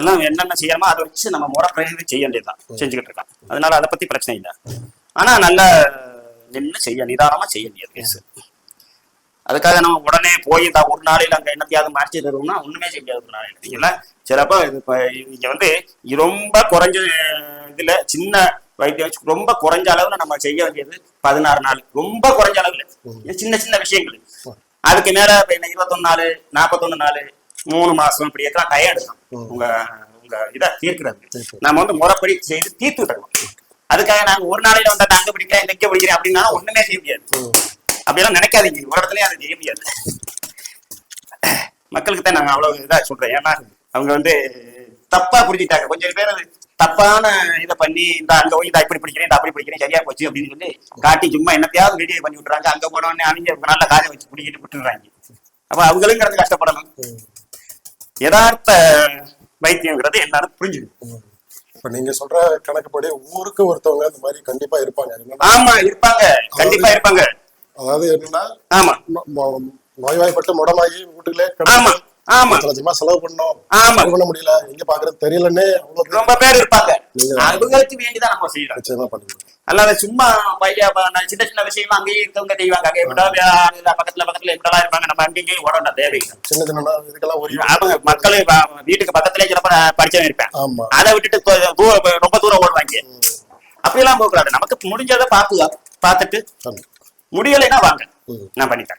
எல்லாம் என்னென்ன செய்யணுமோ அதை வச்சு நம்ம முறை பிரயோகம் செய்ய வேண்டியதுதான் செஞ்சுக்கிட்டு இருக்கான். அதனால அதை பத்தி பிரச்சனை இல்லை. ஆனா நல்ல நின்று நிதானமா செய்ய வேண்டியது கேஸ். அதுக்காக நம்ம உடனே போய் இந்த ஒரு நாளையில அங்க என்னத்தையாவது மாற்றி தருவோம்னா ஒண்ணுமே செய்ய முடியாது. ஒரு நாளையில நீங்களா சிலப்போ இங்க வந்து ரொம்ப குறைஞ்ச இதுல சின்ன வைத்தியம் வச்சு ரொம்ப குறைஞ்ச அளவுல நம்ம செய்ய வேண்டியது 16 நாள். ரொம்ப குறைஞ்ச அளவுல சின்ன சின்ன விஷயங்கள். அதுக்கு மேல 21 நாள் 41 நாள் 3 மாசம் இப்படி எல்லாம் டயம் எடுக்கும் உங்க உங்க இதை தீர்க்கிறது. நம்ம வந்து முறைப்படி செய்து தீர்த்து விட்டுருவோம். அதுக்காக நாங்க ஒரு நாளையில வந்து அங்க பிடிக்கிறேன் இங்க பிடிக்கிறேன் அப்படின்னா ஒண்ணுமே செய்ய முடியாது. அப்படியெல்லாம் நினைக்காதீங்க. ஒரு இடத்துலயும் அதை செய்ய முடியாது. மக்களுக்கு தான் நாங்க அவ்வளவு இதா சொல்றேன். ஏன்னா அவங்க வந்து தப்பா புரிஞ்சுட்டாங்க. கொஞ்சம் பேர் தப்பான இதை பண்ணி இந்த அங்க போய் இதை இப்படி பிடிக்கிறேன் அப்படி பிடிக்கிறேன் சரியா போச்சு அப்படின்னு சொல்லி காட்டி சும்மா என்னத்தையாவது வீடியோ பண்ணி விட்டுறாங்க. அங்க போனோடனே அவங்க நல்ல காரியம் வச்சு பிடிக்கிட்டு விட்டுறாங்க. அப்ப அவங்களும் கிடந்து கஷ்டப்படணும். யதார்த்த வைத்தியங்கிறது என்னன்னு புரிஞ்சுக்கணும். இப்ப நீங்க சொல்ற கணக்குப்படி ஊருக்கு ஒருத்தவங்க இந்த மாதிரி கண்டிப்பா இருப்பாங்க. ஆமா இருப்பாங்க, கண்டிப்பா இருப்பாங்க. அதாவது என்னன்னா ஆமா நோய்வாய்ப்பட்டு முடமாகி வீட்டுக்குள்ளே லட்சமா செலவு பண்ணோம், பண்ண முடியல, எங்க பாக்குறது தெரியலன்னே ரொம்ப பேர் இருப்பாங்க. அவங்களுக்கு வேண்டிதான் நம்ம செய்யணும். நிச்சயமா பண்ணுங்க. அல்லாத சும்மா சின்ன சின்ன விஷயமா அங்கேயே இருக்கவங்க செய்வாங்க. பக்கத்துல பக்கத்துல இப்படிலாம் இருப்பாங்க. நம்ம அங்கேயும் உடனே தேவை சின்ன சின்ன இதுக்கெல்லாம் மக்கள் வீட்டுக்கு பக்கத்துல சிலப்ப படிச்சவன் இருப்பேன். அதை விட்டுட்டு ரொம்ப தூரம் ஓடுவாங்க. அப்படியெல்லாம் போகக்கூடாது. நமக்கு முடிஞ்சதை பார்த்துட்டு முடியலைன்னா வாங்க, நான் பண்ணித்தரேன்.